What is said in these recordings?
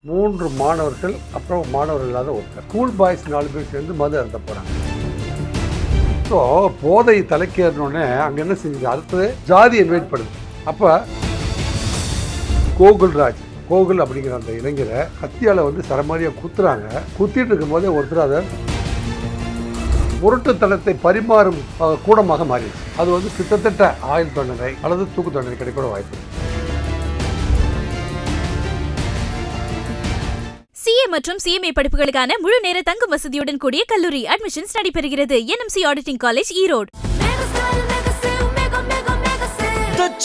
3 மாணவர்கள் அப்புறம் மாணவர்கள் இல்லாத ஒருத்தர் ஸ்கூல் பாய்ஸ் 4 பேர் சேர்ந்து மது அருந்த போகிறாங்க. ஸோ போதை தலைக்கேறினோடனே அங்கே என்ன செஞ்சது, அடுத்தது ஜாதி இன்வைட் பண்ணுது. அப்போ கோகுல் அப்படிங்கிற அந்த இளைஞரை கத்தியால் வந்து சரமாரியாக குத்துறாங்க. குத்திட்டு இருக்கும்போதே ஒருத்தர் அதை முரட்டுத்தனத்தை பரிமாறும் கூடமாக மாறிடுச்சு. அது வந்து கிட்டத்தட்ட ஆயுள் தண்டனை அல்லது தூக்கு தண்டனை கிடைக்கூட வாய்ப்பு. CA மற்றும் CMA படிப்புகளுக்கான முழு நேர தங்கும் வசதியுடன் கூடிய கல்லூரி அட்மிஷன்ஸ் நடைபெறுகிறது. NMC auditing college, Erode.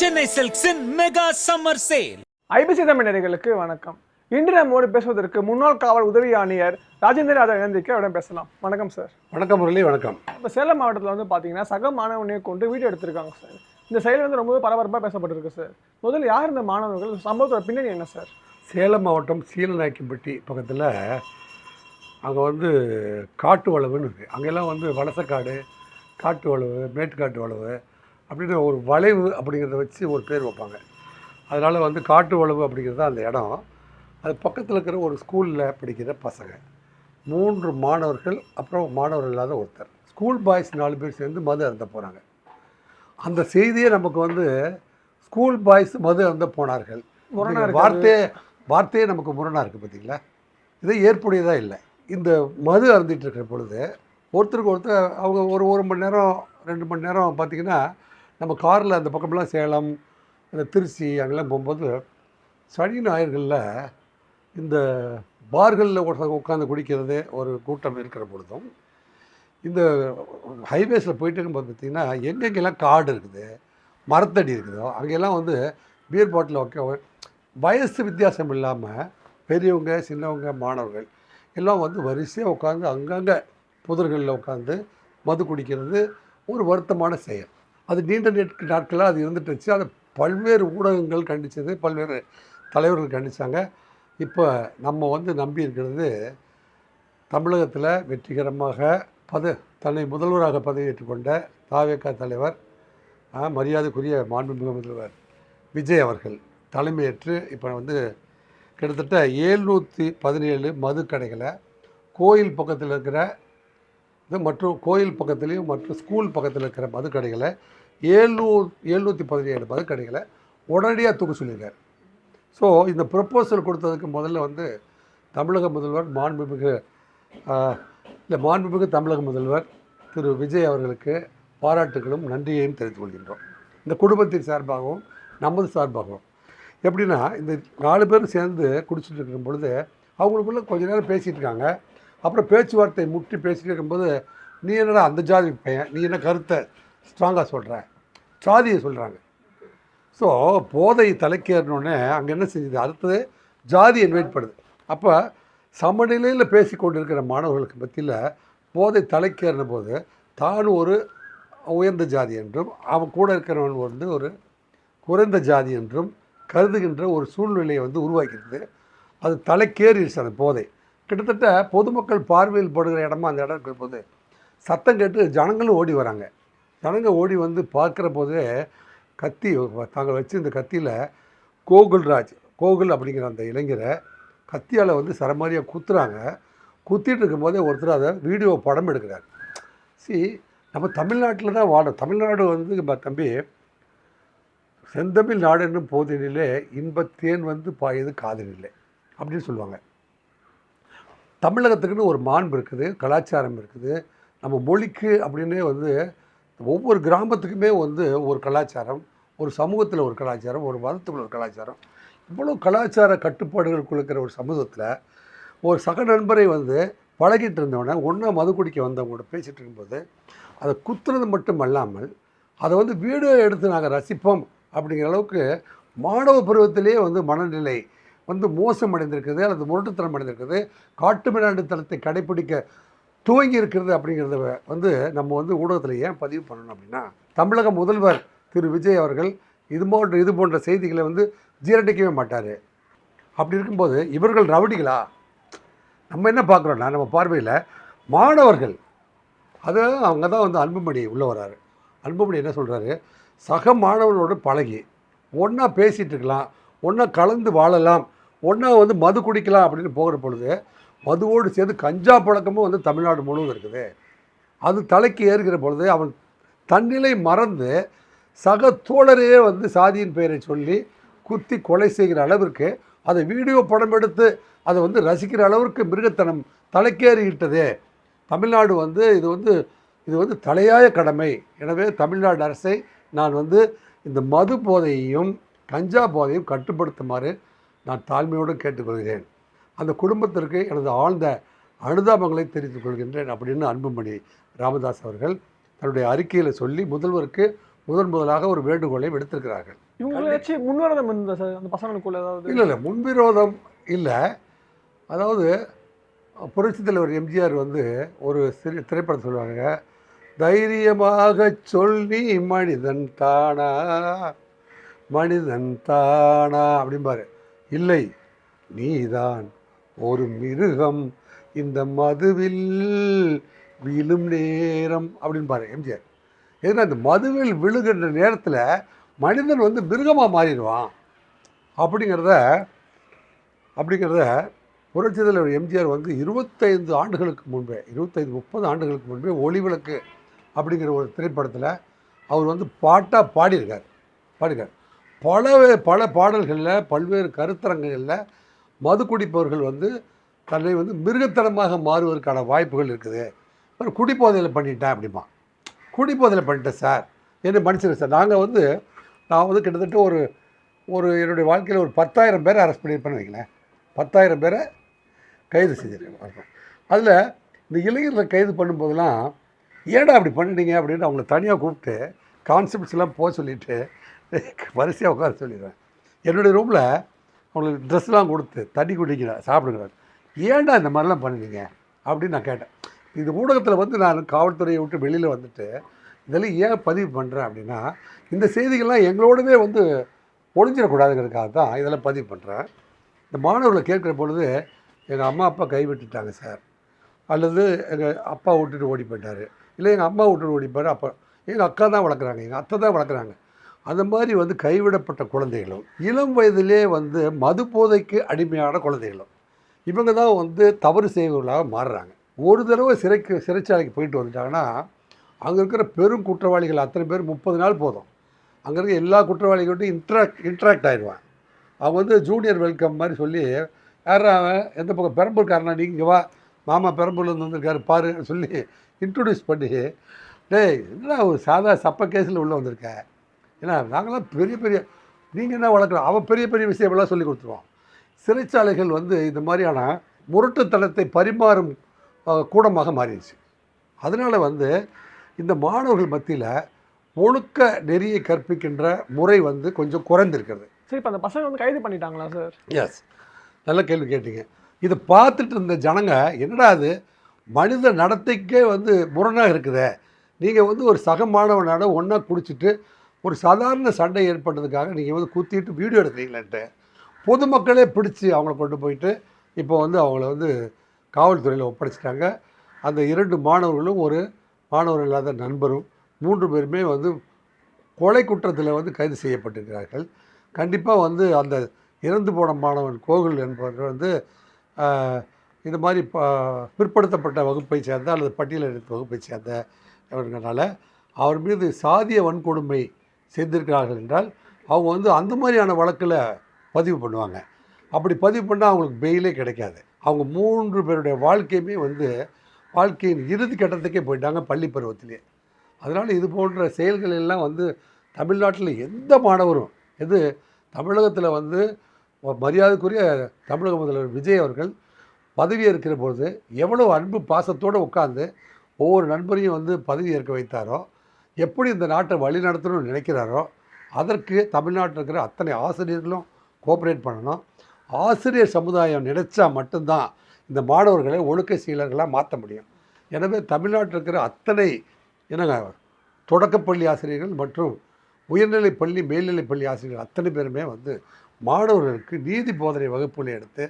Chennai சில்க்ஸின் mega summer sale. IBC Tamil நேயர்களுக்கு வணக்கம். இன்று நம்மோடு பேசுவதற்கு முன்னாள் காவல் உதவி ஆணையர் ராஜேந்திர ராஜா இணைந்திருக்க அவரிடம் பேசலாம். வணக்கம் சார். வணக்கம் முரளி. வணக்கம். இப்போ சேலம் மாவட்டத்தில் வந்து பார்த்தீங்கன்னா சக மாணவனையை கொண்டு வீடியோ எடுத்திருக்காங்க சார். இந்த செயல் வந்து ரொம்பவே பரபரப்பாக பேசப்பட்டிருக்கு சார். முதல்ல யார் இந்த மாணவர்கள், சம்பவத்தோட பின்னணி என்ன சார்? சேலம் மாவட்டம் சீலநாயக்கம்பட்டி பக்கத்தில் அங்கே வந்து காட்டு வளவுன்னு இருக்குது. அங்கெல்லாம் வந்து வலசக்காடு, காட்டு வளவு, மேட்டுக்காட்டு வளவு அப்படின்னு ஒரு வளைவு அப்படிங்கிறத வச்சு ஒரு பேர் வைப்பாங்க. அதனால் வந்து காட்டு வளவு அப்படிங்கிறது தான் அந்த இடம். அது பக்கத்தில் இருக்கிற ஒரு ஸ்கூலில் படிக்கிற பசங்க 3 மாணவர்கள் அப்புறம் மாணவர்கள் இல்லாத ஒருத்தர் ஸ்கூல் பாய்ஸ் 4 பேர் சேர்ந்து மது அருந்த போகிறாங்க. அந்த செய்தியே நமக்கு வந்து ஸ்கூல் பாய்ஸ் மது அருந்த போனார்கள் வார்த்தையே நமக்கு முரணாக இருக்குது. பார்த்தீங்களா, இது ஏற்புடையதாக இல்லை. இந்த மது அருந்திட்டு இருக்கிற பொழுது ஒருத்தருக்கு ஒருத்தர் அவங்க ஒரு மணி நேரம் 2 மணி நேரம் பார்த்திங்கன்னா நம்ம காரில் அந்த பக்கம்லாம் சேலம், இந்த திருச்சி அங்கெல்லாம் போகும்போது சனி ஞாயிறுகளில் இந்த பார்களில் உட்காந்து குடிக்கிறது ஒரு கூட்டம் இருக்கிற பொழுதும், இந்த ஹைவேஸில் போயிட்டு இருக்கும்போது பார்த்திங்கன்னா எங்கெங்கெல்லாம் காடு இருக்குது, மரத்தடி இருக்குதோ அங்கெல்லாம் வந்து பியர் பாட்டில் வைக்க வயசு வித்தியாசம் இல்லாமல் பெரியவங்க, சின்னவங்க, மாணவர்கள் எல்லாம் வந்து வரிசையாக உட்காந்து அங்கங்கே புதர்களில் உட்காந்து மது குடிக்கிறது ஒரு வருத்தமான செயல். அது நீண்ட நாட்களாக அது இருந்துட்டுச்சு. அதை பல்வேறு ஊடகங்கள் கண்டித்தது, பல்வேறு தலைவர்கள் கண்டித்தாங்க. இப்போ நம்ம வந்து நம்பி இருக்கிறது தமிழகத்தில் வெற்றிகரமாக தன்னை முதல்வராக பதவியேற்றுக்கொண்ட தாவேகா தலைவர், மரியாதைக்குரிய மாண்புமிகு முதல்வர் விஜய் அவர்கள் தலைமையேற்று இப்போ வந்து கிட்டத்தட்ட 717 மது கடைகளை கோயில் பக்கத்தில் இருக்கிற இது மற்றும் கோயில் பக்கத்துலேயும் மற்றும் ஸ்கூல் பக்கத்தில் இருக்கிற மது கடைகளை 717 மது கடைகளை உடனடியாக தூக்க சொல்லியிருக்கார். ஸோ இந்த ப்ரப்போசல் கொடுத்ததுக்கு முதல்ல வந்து தமிழக முதல்வர் மாண்புமிகு தமிழக முதல்வர் திரு விஜய் அவர்களுக்கு பாராட்டுகளும் நன்றியையும் தெரிவித்துக் கொள்கின்றோம். இந்த குடும்பத்தின் சார்பாகவும் நமது சார்பாகவும். எப்படின்னா, இந்த 4 பேரும் சேர்ந்து குடிச்சிட்டு இருக்கும் பொழுது அவங்களுக்குள்ளே கொஞ்ச நேரம் பேசிகிட்டு இருக்காங்க. அப்புறம் பேச்சுவார்த்தை முற்றி பேசிகிட்டு இருக்கும்போது, நீ என்னடா அந்த ஜாதி பையன், நீ என்ன கருத்தை ஸ்ட்ராங்காக சொல்கிற, சாதியை சொல்கிறாங்க. ஸோ போதை தலைக்கேறினோடனே அங்கே என்ன செஞ்சது, அடுத்தது ஜாதி இன்வைட் பண்ணுது. அப்போ சமநிலையில் பேசி கொண்டு இருக்கிற மாணவர்களுக்கு மத்தியில் போதை தலைக்கேறின போது தான் ஒரு உயர்ந்த ஜாதி என்றும் அவன் கூட இருக்கிறவன் வந்து ஒரு குறைந்த ஜாதி என்றும் கருதுகின்ற ஒரு சூழ்நிலையை வந்து உருவாக்கிடுது. அது தலைக்கேறிடுச்சு அந்த போதை. கிட்டத்தட்ட பொதுமக்கள் பார்வையில் படுகிற இடமா அந்த இடம் இருக்கிற போது சத்தம் கேட்டு ஜனங்களும் ஓடி வராங்க. ஜனங்கள் ஓடி வந்து பார்க்குற போதே கத்தி தாங்கள் வச்சு இந்த கத்தியில் கோகுல் அப்படிங்கிற அந்த இளைஞரை கத்தியால் வந்து சரமாரியாக குத்துறாங்க. குத்திட்டு இருக்கும்போதே ஒருத்தர் அதை வீடியோ படம் எடுக்கிறார். நம்ம தமிழ்நாட்டில் தான் வாடும். தமிழ்நாடு வந்து தம்பி, செந்தமிழ் நாடு என்னும் போதினிலே இன்பத்தேன் வந்து பாயுது காதலில்லை அப்படின்னு சொல்லுவாங்க. தமிழகத்துக்குன்னு ஒரு மாண்பு இருக்குது, கலாச்சாரம் இருக்குது. நம்ம மொழிக்கு அப்படின்னே வந்து ஒவ்வொரு கிராமத்துக்குமே வந்து ஒரு கலாச்சாரம், ஒரு சமூகத்தில் ஒரு கலாச்சாரம், ஒரு மதத்துக்குள்ள ஒரு கலாச்சாரம், இவ்வளோ கலாச்சார கட்டுப்பாடுகள் கொடுக்குற ஒரு சமூகத்தில் ஒரு சக நண்பரை வந்து பழகிட்டு இருந்தவொடனே ஒன்றா மது குடிக்க வந்தவங்களோட பேசிகிட்டு இருக்கும்போது அதை குத்துறது மட்டும் அல்லாமல் அதை வந்து வீடியோ எடுத்து நாங்கள் ரசிப்போம் அப்படிங்கிற அளவுக்கு மாணவ பருவத்திலே வந்து மனநிலை வந்து மோசமடைந்திருக்குது அல்லது முரட்டுத்தனம் அடைந்திருக்குது. காட்டுமிராண்டித்தனத்தை கடைப்பிடிக்க துவங்கி இருக்கிறது அப்படிங்கிறத வந்து நம்ம வந்து ஊடகத்தில் ஏன் பதிவு பண்ணணும் அப்படின்னா, தமிழக முதல்வர் திரு விஜய் அவர்கள் இது போன்ற செய்திகளை வந்து ஜீரணிக்கவே மாட்டார். அப்படி இருக்கும்போது இவர்கள் ரவுடிகளா? நம்ம என்ன பார்க்குறோன்னா, நம்ம பார்வையில் மாணவர்கள், அது அவங்க தான் வந்து அன்புமணி உள்ளே வர்றாரு. அன்புமணி என்ன சொல்கிறாரு, சக மாணவர்களோடு பழகி ஒன்றா பேசிகிட்டு இருக்கலாம், ஒன்றா கலந்து வாழலாம், ஒன்றா வந்து மது குடிக்கலாம் அப்படின்னு போகிற பொழுது மதுவோடு சேர்ந்து கஞ்சா பழக்கமும் வந்து தமிழ்நாடு முழுவதும் இருக்குது. அது தலைக்கு ஏறுகிற பொழுது அவன் தன்னிலை மறந்து சக தோழரையே வந்து சாதியின் பெயரை சொல்லி குத்தி கொலை செய்கிற அளவிற்கு அதை வீடியோ படம் எடுத்து அதை வந்து ரசிக்கிற அளவிற்கு மிருகத்தனம் தலைக்கேறிவிட்டதே. தமிழ்நாடு வந்து இது வந்து தலையாய கடமை. எனவே தமிழ்நாடு அரசை நான் வந்து இந்த மது போதையையும் கஞ்சா போதையும் கட்டுப்படுத்துமாறு நான் தாழ்மையோடு கேட்டுக்கொள்கிறேன். அந்த குடும்பத்திற்கு எனது ஆழ்ந்த அனுதாபங்களை தெரிவித்துக் கொள்கின்றேன் அப்படின்னு அன்புமணி ராமதாஸ் அவர்கள் தன்னுடைய அறிக்கையில் சொல்லி முதல்வருக்கு முதலாக ஒரு வேண்டுகோளை விடுத்திருக்கிறார்கள். இவங்களாச்சும் முன்விரோதம் இருந்ததா சார் அந்த பசங்களுக்குள்ள ஏதாவது? இல்லை முன்விரோதம் இல்லை. அதாவது புரட்சித் தலைவர் எம்ஜிஆர் வந்து ஒரு திரைப்படம் சொல்லுவாங்க, தைரியமாக சொல் நீ மனிதன் தானா மனிதன் தானா அப்படிம்பாரு. இல்லை, நீதான் ஒரு மிருகம் இந்த மதுவில் விழும் நேரம் அப்படின்பாரு எம்ஜிஆர். ஏன்னா இந்த மதுவில் விழுகின்ற நேரத்தில் மனிதன் வந்து மிருகமாக மாறிடுவான் அப்படிங்கிறத புரட்சித் தலைவர் எம்ஜிஆர் வந்து 25 ஆண்டுகளுக்கு முன்பே 25-30 ஆண்டுகளுக்கு முன்பே ஒளிவிளக்கு அப்படிங்கிற ஒரு திரைப்படத்தில் அவர் வந்து பாட்டாக பாடியிருக்கார். பல பாடல்களில் பல்வேறு கருத்தரங்குகளில் மது குடிப்பவர்கள் வந்து தன்னை வந்து மிருகத்தனமாக மாறுவதற்கான வாய்ப்புகள் இருக்குது. ஒரு குடிப்போதையில் பண்ணிட்டேன் அப்படிமா, குடிப்போதையில் பண்ணிட்டேன் சார் என்ன மனுஷங்க சார். நான் வந்து கிட்டத்தட்ட ஒரு என்னுடைய வாழ்க்கையில் ஒரு 10,000 பேரை அரெஸ்ட் பண்ணியிருப்பேன்னு வைங்களேன். 10,000 பேரை கைது செஞ்சுருக்கேன். அதில் இந்த இளைஞர்களை கைது பண்ணும்போதெல்லாம் ஏடா அப்படி பண்ணிட்டீங்க அப்படின்னு அவங்கள தனியாக கூப்பிட்டு கான்செப்ட்ஸ்லாம் போக சொல்லிவிட்டு வரிசையாக உட்கார சொல்லிடுவேன். என்னுடைய ரூமில் அவங்களுக்கு ட்ரெஸ்லாம் கொடுத்து தண்ணி குடிக்கிறேன் சாப்பிடுங்கிறார். ஏன்டா இந்த மாதிரிலாம் பண்ணுவீங்க அப்படின்னு நான் கேட்டேன். இது ஊடகத்தில் வந்து நான் காவல்துறையை விட்டு வெளியில் வந்துட்டு இதெல்லாம் ஏன் பதிவு பண்ணுறேன் அப்படின்னா, இந்த செய்திகள்லாம் எங்களோடவே வந்து ஒழிஞ்சிடக்கூடாதுங்கிறதுக்காக தான் இதெல்லாம் பதிவு பண்ணுறேன். இந்த மாணவர்களை கேட்குற பொழுது எங்கள் அம்மா அப்பா கைவிட்டுட்டாங்க சார், அல்லது எங்கள் அப்பா விட்டுட்டு ஓடி போயிட்டார், இல்லை எங்கள் அம்மா விட்டுட்டு ஓடி போயிட்டார், அப்போ எங்கள் அக்கா தான் வளர்க்குறாங்க, எங்கள் அத்தை தான் வளர்க்குறாங்க. அந்த மாதிரி வந்து கைவிடப்பட்ட குழந்தைகளும் இளம் வயதிலே வந்து மது போதைக்கு அடிமையான குழந்தைகளும் இவங்க தான் வந்து தவறு செய்வர்களாக மாறுறாங்க. ஒரு தடவை சிறைச்சாலைக்கு போயிட்டு வந்துட்டாங்கன்னா அங்கே இருக்கிற பெரும் குற்றவாளிகள் அத்தனை பேர் 30 நாள் போதும் அங்கே இருக்க எல்லா குற்றவாளிகள்கிட்டும் இன்ட்ராக்ட் ஆகிடுவான். அவங்க வந்து ஜூனியர் வெல்கம் மாதிரி சொல்லி, யாரா அவன் எந்த பக்கம் பெரம்பூர்காரனா, நீங்கள் இங்கே வா, மாமா பெரம்பூர்லேருந்து வந்திருக்காரு பாரு சொல்லி இன்ட்ரடியூஸ் பண்ணி, டேய் என்ன ஒரு சாதா சப்ப கேஸில் உள்ளே வந்திருக்க, ஏன்னா நாங்களாம் பெரிய நீங்கள் என்ன வளர்க்குறோம், அவன் பெரிய விஷயமெல்லாம் சொல்லி கொடுத்துருவான். சிறைச்சாலைகள் வந்து இந்த மாதிரியான முரட்டுத்தனத்தை பரிமாறும் கூடமாக மாறிடுச்சு. அதனால் வந்து இந்த மாணவர்கள் மத்தியில் ஒழுக்க நெறியை கற்பிக்கின்ற முறை வந்து கொஞ்சம் குறைந்திருக்கிறது. சரி, இப்போ அந்த பசங்க வந்து கைது பண்ணிட்டாங்களா சார்? எஸ், நல்ல கேள்வி கேட்டீங்க. இதை பார்த்துட்டு இருந்த ஜனங்க, என்னடா அது மனித நடத்தைக்கே வந்து முரணாக இருக்குதே, நீங்கள் வந்து ஒரு சக மாணவனோட ஒன்றா குடிச்சிட்டு ஒரு சாதாரண சண்டை ஏற்பட்டதுக்காக நீங்கள் வந்து குத்திட்டு வீடியோ எடுக்கிறீங்களேன்ட்டு பொதுமக்களே பிடிச்சி அவங்கள கொண்டு போயிட்டு இப்போ வந்து அவங்கள வந்து காவல்துறையில் ஒப்படைச்சிட்டாங்க. அந்த 2 மாணவர்களும் ஒரு மாணவர் இல்லாத நண்பரும் 3 பேருமே வந்து கொலை குற்றத்தில் வந்து கைது செய்யப்பட்டிருக்கிறார்கள். கண்டிப்பாக வந்து அந்த இறந்து போன மாணவன் கோகுல் என்பவர் வந்து இந்த மாதிரி பிற்படுத்தப்பட்ட வகுப்பை சேர்ந்த அல்லது பட்டியலிடத்த வகுப்பை சேர்ந்தவர்களால் அவர் மீது சாதிய வன்கொடுமை செய்திருக்கிறார்கள் என்றால் அவங்க வந்து அந்த மாதிரியான வழக்கில் பதிவு பண்ணுவாங்க. அப்படி பதிவு பண்ணால் அவங்களுக்கு பெயிலே கிடைக்காது. அவங்க 3 பேருடைய வாழ்க்கையுமே வந்து வாழ்க்கையின் இறுதி கட்டத்துக்கே போயிட்டாங்க பள்ளி பருவத்திலே. அதனால் இது போன்ற செயல்கள் எல்லாம் வந்து தமிழ்நாட்டில் எந்த மாணவரும் தமிழகத்தில் வந்து மரியாதைக்குரிய தமிழக முதல்வர் விஜய் அவர்கள் பதவி ஏற்கிற பொழுது எவ்வளோ அன்பு பாசத்தோடு உட்கார்ந்து ஒவ்வொரு நண்பரையும் வந்து பதவி ஏற்க வைத்தாரோ, எப்படி இந்த நாட்டை வழி நடத்தணும்னு நினைக்கிறாரோ, அதற்கு தமிழ்நாட்டில் இருக்கிற அத்தனை ஆசிரியர்களும் கோஆப்ரேட் பண்ணணும். ஆசிரியர் சமுதாயம் நினைச்சா மட்டும்தான் இந்த மாணவர்களை ஒழுக்க சீலர்களாக மாற்ற முடியும். எனவே தமிழ்நாட்டில் இருக்கிற அத்தனை தொடக்கப்பள்ளி ஆசிரியர்கள் மற்றும் உயர்நிலைப் பள்ளி மேல்நிலைப் பள்ளி ஆசிரியர்கள் அத்தனை பேருமே வந்து மாணவர்களுக்கு நீதி போதனை வகுப்புகளை எடுத்து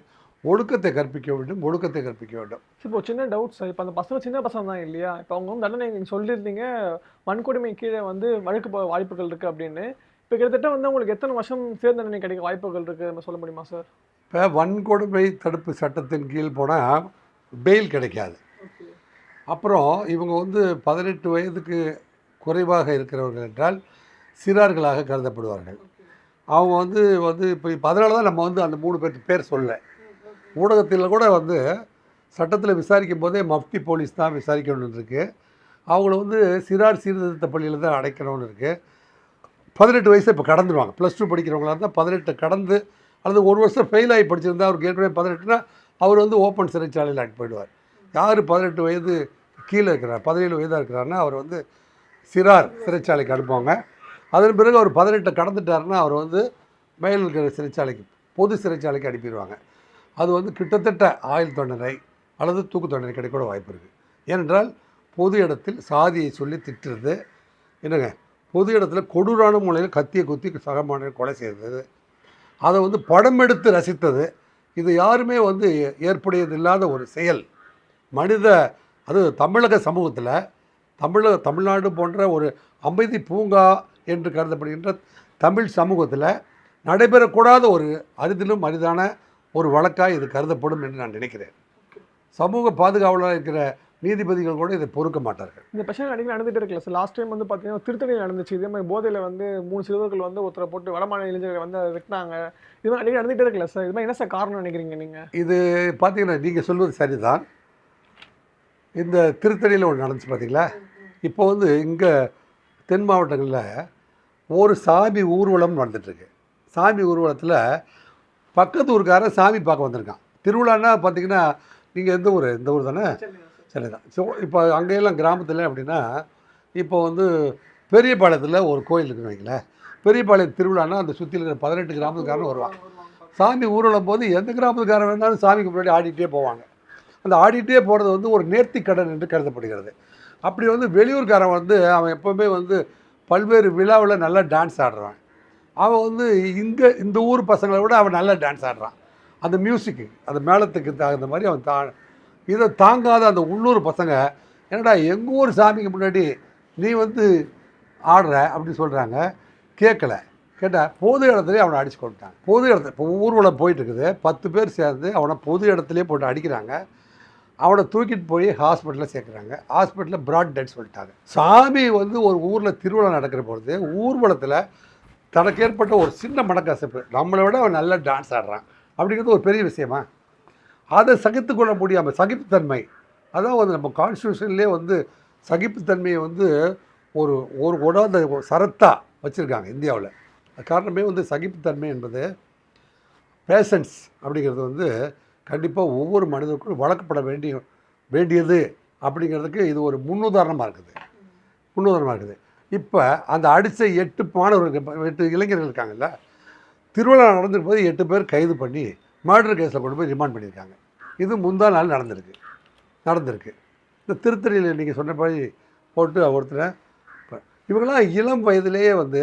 ஒழுக்கத்தை கற்பிக்க வேண்டும். இப்போ சின்ன டவுட் சார், இப்போ அந்த பசங்க சின்ன பசங்க தான் இல்லையா, இப்போ அவங்க வந்து தண்டனை நீங்கள் சொல்லியிருந்தீங்க வன்கொடுமை கீழே வந்து வழக்கு போக வாய்ப்புகள் இருக்குது அப்படின்னு. இப்போ கிட்டத்தட்ட வந்து உங்களுக்கு எத்தனை வருஷம் சிறை தண்டனை கிடைக்க வாய்ப்புகள் இருக்குது நம்ம சொல்ல முடியுமா சார்? இப்போ வன்கொடுமை தடுப்பு சட்டத்தின் கீழ் போனால் பெயில் கிடைக்காது. அப்புறம் இவங்க வந்து 18 வயதுக்கு குறைவாக இருக்கிறவர்கள் என்றால் சிறார்களாக கருதப்படுவார்கள். அவங்க வந்து வந்து இப்போ அதனால தான் நம்ம வந்து அந்த 3 பேர் சொல்லலை. ஊடகத்தில் கூட வந்து சட்டத்தில் விசாரிக்கும் போதே மஃப்டி போலீஸ் தான் விசாரிக்கணும்னு இருக்குது. அவங்கள வந்து சிறார் சீர்திருத்த பள்ளியில் தான் அடைக்கணும்னு இருக்குது. 18 வயசை இப்போ கடந்துடுவாங்க. +2 படிக்கிறவங்களா இருந்தால் 18 கடந்து அல்லது 1 வருஷம் ஃபெயில் ஆகி படிச்சிருந்தா அவருக்கு ஏற்கனவே 18னா அவர் வந்து ஓப்பன் சிறைச்சாலையில் அனுப்பி போயிடுவார். யார் 18 வயது கீழே இருக்கிறார், 17 வயதாக இருக்கிறாருன்னா அவர் வந்து சிறார் சிறைச்சாலைக்கு அனுப்புவாங்க. அதன் பிறகு அவர் 18 கடந்துட்டாருன்னா அவர் வந்து மேல் இருக்கிற சிறைச்சாலைக்கு, பொது சிறைச்சாலைக்கு அனுப்பிடுவாங்க. அது வந்து கிட்டத்தட்ட ஆயுள் தண்டனை அல்லது தூக்கு தண்டனை கிடைக்கூட வாய்ப்பு இருக்குது. ஏனென்றால் பொது இடத்தில் சாதியை சொல்லி திட்டுறது, என்னங்க, பொது இடத்துல கொடூரான முறையில் கத்தியை குத்தி சக மாணவர்கள் கொலை செய்தது, அதை வந்து படம் எடுத்து ரசித்தது, இது யாருமே வந்து ஏற்புடையது இல்லாத ஒரு செயல். அது தமிழக சமூகத்தில் தமிழ்நாடு போன்ற ஒரு அமைதி பூங்கா என்று கருதப்படுகின்ற தமிழ் சமூகத்தில் நடைபெறக்கூடாத ஒரு அரிதிலும் அரிதான ஒரு வழக்காக இது கருதப்படும் என்று நான் நினைக்கிறேன். சமூக பாதுகாவலராக இருக்கிற நீதிபதிகள் கூட இதை பொறுக்க மாட்டார்கள். இந்த பிரச்சனை அடிக்கடி நடந்துகிட்டே இருக்குல்ல சார். லாஸ்ட் டைம் வந்து பார்த்தீங்கன்னா திருத்தணியில் நடந்துச்சு. இதே மாதிரி போதையில் வந்து 3 சிறுவர்கள் வந்து ஒருத்தரை போட்டு வடமாநில இளைஞர்களை வந்து வெட்டினாங்க. இது மாதிரி அடிக்கடி நடந்துகிட்டே இருக்குல்ல சார். இது மாதிரி என்ன சார் காரணம் நினைக்கிறீங்க நீங்கள்? இது பார்த்தீங்கன்னா நீங்கள் சொல்வது சரிதான். இந்த திருத்தணியில் ஒன்று நடந்துச்சு பார்த்தீங்களா. இப்போ வந்து இங்கே தென் மாவட்டங்களில் ஒரு சாமி ஊர்வலம் நடந்துகிட்ருக்கு. சாமி ஊர்வலத்தில் பக்கத்து ஊருக்காரன் சாமி பார்க்க வந்திருக்கான். திருவிழான்னா பார்த்தீங்கன்னா நீங்கள் எந்த ஊர்? இந்த ஊர் தானே? சரி தான். ஸோ இப்போ அங்கெல்லாம் கிராமத்தில் அப்படின்னா இப்போ வந்து பெரியபாளையத்தில் ஒரு கோயில் இருக்குன்னு வைங்களேன். பெரியபாளையம் திருவிழான்னா அந்த சுற்றி இருக்கிற 18 கிராமத்துக்காரன் வருவாங்க. சாமி ஊர்வலம் போது எந்த கிராமத்துக்காரன் வேணாலும் சாமிக்கு முன்னாடி ஆடிட்டே போவாங்க. அந்த ஆடிட்டே போகிறது வந்து ஒரு நேர்த்திக்கடன் என்று கருதப்படுகிறது. அப்படி வந்து வெளியூர்காரன் வந்து அவன் எப்போவுமே வந்து பல்வேறு விழாவில் நல்லா டான்ஸ் ஆடுறான். அவன் வந்து இந்த ஊர் பசங்களை விட அவன் நல்லா டான்ஸ் ஆடுறான். அந்த மியூசிக்கு, அந்த மேளத்துக்கு தகுந்த மாதிரி அவன் இதை தாங்காத அந்த உள்ளூர் பசங்க, என்னடா எங்கள் ஊர் சாமிக்கு முன்னாடி நீ வந்து ஆடுற அப்படின்னு சொல்கிறாங்க. கேட்டால் பொது இடத்துலேயே அவனை அடிச்சு கொண்டுட்டாங்க. பொது இடத்துல இப்போ ஊர்வலம் போயிட்டுருக்குது, 10 பேர் சேர்ந்து அவனை பொது இடத்துலையே போட்டு அடிக்கிறாங்க. அவனை தூக்கிட்டு போய் ஹாஸ்பிட்டலில் சேர்க்குறாங்க. ஹாஸ்பிட்டலில் பிராட் டெட் சொல்லிட்டாங்க. சாமி வந்து ஒரு ஊரில் திருவிழா நடக்கிற பொழுது ஊர்வலத்தில் தனக்கு ஏற்பட்ட ஒரு சின்ன மனக்கசப்பு, நம்மளை விட அவன் நல்லா டான்ஸ் ஆடுறான் அப்படிங்கிறது ஒரு பெரிய விஷயமா? அதை சகித்துக்கொள்ள முடியாமல் சகிப்புத்தன்மை, அதான் வந்து நம்ம கான்ஸ்டியூஷன்லேயே வந்து சகிப்புத்தன்மையை வந்து ஒரு ஒரு உடாத சரத்தாக வச்சுருக்காங்க இந்தியாவில். அது காரணமே வந்து சகிப்புத்தன்மை என்பது, பேஷன்ஸ் அப்படிங்கிறது வந்து கண்டிப்பாக ஒவ்வொரு மனிதருக்கும் வளர்க்கப்பட வேண்டியது அப்படிங்கிறதுக்கு இது ஒரு முன்னுதாரணமாக இருக்குது. இப்போ அந்த அடித்த 8 மாணவர்கள் 8 இளைஞர்கள் இருக்காங்கல்ல, திருவிழா நடந்துட்டு போது 8 பேர் கைது பண்ணி மர்டர் கேஸில் கொண்டு போய் ரிமாண்ட் பண்ணியிருக்காங்க. இது முந்தா நாள் நடந்திருக்கு. இந்த திருத்தணியில் நீங்கள் சொன்னபடி போட்டு ஒருத்தரை, இவங்களாம் இளம் வயதிலேயே வந்து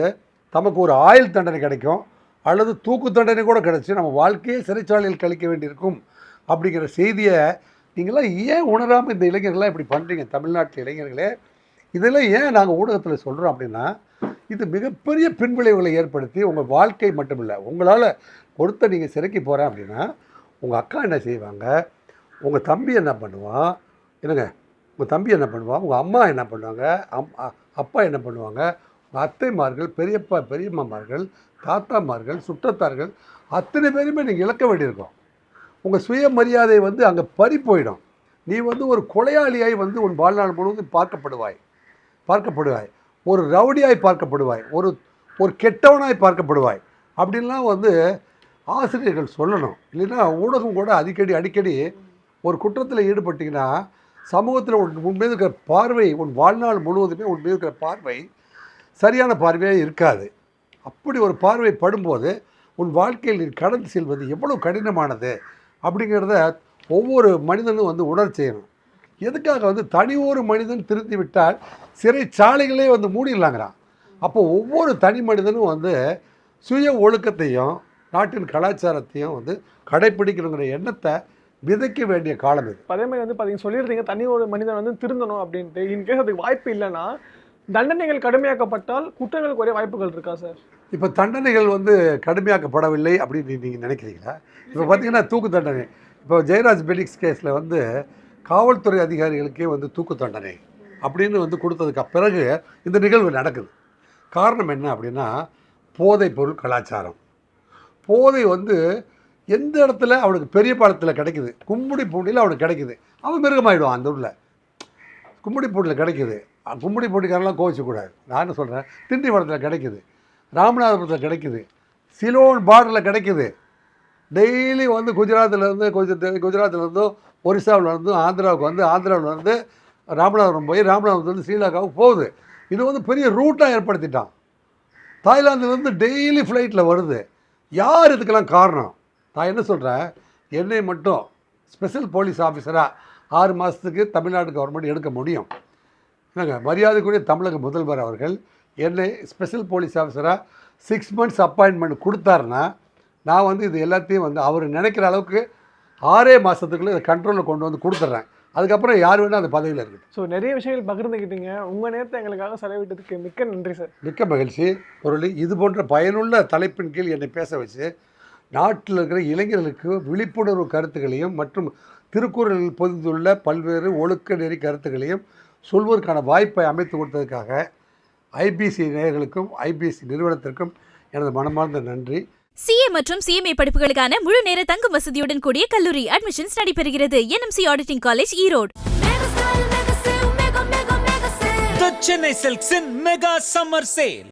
தமக்கு ஒரு ஆயுள் தண்டனை கிடைக்கும் அல்லது தூக்கு தண்டனை கூட கிடச்சி நம்ம வாழ்க்கையே சிறைச்சாலையில் கழிக்க வேண்டியிருக்கும் அப்படிங்கிற செய்தியை நீங்களாம் ஏன் உணராமல் இந்த இளைஞர்கள்லாம் இப்படி பண்ணுறீங்க? தமிழ்நாட்டு இளைஞர்களே, இதெல்லாம் ஏன் நாங்கள் ஊடகத்தில் சொல்கிறோம் அப்படின்னா, இது மிகப்பெரிய பின்விளைவுகளை ஏற்படுத்தி உங்கள் வாழ்க்கை மட்டுமில்லை, உங்களால் ஒருத்த நீங்கள் சிறைக்கு போகிறேன் அப்படின்னா உங்கள் அக்கா என்ன செய்வாங்க, உங்கள் தம்பி என்ன பண்ணுவான், என்னங்க உங்கள் தம்பி என்ன பண்ணுவான், உங்கள் அம்மா என்ன பண்ணுவாங்க, அப்பா என்ன பண்ணுவாங்க, உங்கள் அத்தைமார்கள், பெரியப்பா பெரியம்மாமார்கள், தாத்தாமார்கள், சுற்றத்தார்கள் அத்தனை பேருமே நீங்கள் இழக்க வேண்டியிருக்கும். உங்கள் சுயமரியாதை வந்து அங்கே பறி போயிடும். நீ வந்து ஒரு கொலையாளியாய் வந்து உன் வாழ்நாள் முழுவதும் பார்க்கப்படுவாய், ஒரு ரவுடியாய் பார்க்கப்படுவாய், ஒரு கெட்டவனாய் பார்க்கப்படுவாய் அப்படின்லாம் வந்து ஆசிரியர்கள் சொல்லணும். இல்லைன்னா ஊடகம் கூட அடிக்கடி ஒரு குற்றத்தில் ஈடுபட்டிங்கன்னா சமூகத்தில் உன் மீது இருக்கிற பார்வை, உன் வாழ்நாள் முழுவதுமே உன் மீது இருக்கிற பார்வை சரியான பார்வையாக இருக்காது. அப்படி ஒரு பார்வை படும்போது உன் வாழ்க்கையில் நீ கடந்து செல்வது எவ்வளோ கடினமானது அப்படிங்கிறத ஒவ்வொரு மனிதனும் வந்து உணர் செய்யணும். எதுக்காக வந்து தனி ஒரு மனிதன் திருத்தி விட்டால் சிறைச்சாலைகளே வந்து மூடிடலாங்கிறான். அப்போ ஒவ்வொரு தனி மனிதனும் வந்து சுய ஒழுக்கத்தையும் நாட்டின் கலாச்சாரத்தையும் வந்து கடைப்பிடிக்கணுங்கிற எண்ணத்தை விதைக்க வேண்டிய காலம் இது. அதே மாதிரி வந்து பார்த்தீங்கன்னா சொல்லியிருந்தீங்க, தனி ஒரு மனிதன் வந்து திருந்தணும் அப்படின்ட்டு. இன்கேஸ் அதுக்கு வாய்ப்பு இல்லைன்னா தண்டனைகள் கடுமையாக்கப்பட்டால் குற்றங்களுக்கு ஒரே வாய்ப்புகள் இருக்கா சார்? இப்போ தண்டனைகள் வந்து கடுமையாக்கப்படவில்லை அப்படின்னு நீங்கள் நினைக்கிறீங்களா? இப்போ பார்த்தீங்கன்னா தூக்கு தண்டனை, இப்போ ஜெயராஜ் பெனிக்ஸ் கேஸில் வந்து காவல்துறை அதிகாரிகளுக்கே வந்து தூக்கு தண்டனை அப்படின்னு வந்து கொடுத்ததுக்கு பிறகு இந்த நிகழ்வு நடக்குது. காரணம் என்ன அப்படின்னா, போதைப் பொருள் கலாச்சாரம். போதை வந்து எந்த இடத்துல அவனுக்கு பெரிய பாலத்தில் கிடைக்குது, கும்முடி பூண்டியில் அவனுக்கு கிடைக்குது, அவன் மிருகமாயிடுவான். அந்த ஊரில் கும்முடி பூண்டியில் கிடைக்குது, கும்முடி பூண்டிக்காரெல்லாம் கோவிச்சக்கூடாது. நான் என்ன சொல்கிறேன், திண்டிவனத்தில் கிடைக்குது, ராமநாதபுரத்தில் கிடைக்குது, சிலோன் பார்டரில் கிடைக்குது, டெய்லி வந்து குஜராத்திலேருந்தும் ஒரிசாவிலேருந்தும் ஆந்திராவுக்கு வந்து ஆந்திராவிலேருந்து ராமநாதபுரம் போய் ராமநாதபுரத்துலேருந்து ஸ்ரீலங்காவுக்கு போகுது. இது வந்து பெரிய ரூட்டாக ஏற்படுத்திட்டான். தாய்லாந்துலேருந்து டெய்லி ஃப்ளைட்டில் வருது. யார் இதுக்கெல்லாம் காரணம்? நான் என்ன சொல்கிறேன், என்னை மட்டும் ஸ்பெஷல் போலீஸ் ஆஃபீஸராக 6 மாதத்துக்கு தமிழ்நாடு கவர்மெண்ட் எடுக்க முடியும். என்னங்க, மரியாதைக்குரிய தமிழக முதல்வர் அவர்கள் என்னை ஸ்பெஷல் போலீஸ் ஆஃபீஸராக 6 மந்த்ஸ் அப்பாயின்மெண்ட் கொடுத்தாருன்னா, நான் வந்து இது எல்லாத்தையும் வந்து அவர் நினைக்கிற அளவுக்கு 6 மாதத்துக்குள்ளே இதை கண்ட்ரோலில் கொண்டு வந்து கொடுத்துட்றேன். அதுக்கப்புறம் யார் வேணால் அந்த பதவியில் இருக்குது. ஸோ நிறைய விஷயங்கள் பகிர்ந்துக்கிட்டீங்க. உங்கள் நேரத்தை எங்களுக்காக செலவிட்டதுக்கு மிக்க நன்றி சார். மிக்க மகிழ்ச்சி முரளி. இது போன்ற பயனுள்ள தலைப்பின் கீழ் என்னை பேச வச்சு நாட்டில் இருக்கிற இளைஞர்களுக்கு விழிப்புணர்வு கருத்துக்களையும் மற்றும் திருக்குறளில் பொதிந்துள்ள பல்வேறு ஒழுக்க நெறி கருத்துக்களையும் சொல்வதற்கான வாய்ப்பை அமைத்து கொடுத்ததுக்காக ஐபிசி நேயர்களுக்கும் ஐபிசி நிறுவனத்திற்கும் எனது மனமார்ந்த நன்றி. சிஏ மற்றும் சிஎம்ஏ படிப்புகளுக்கான முழு நேர தங்கும் வசதியுடன் கூடிய கல்லூரி அட்மிஷன்ஸ் நடைபெறுகிறது. NMC auditing college, Erode. The Chennai Silks in Mega Summer Sale.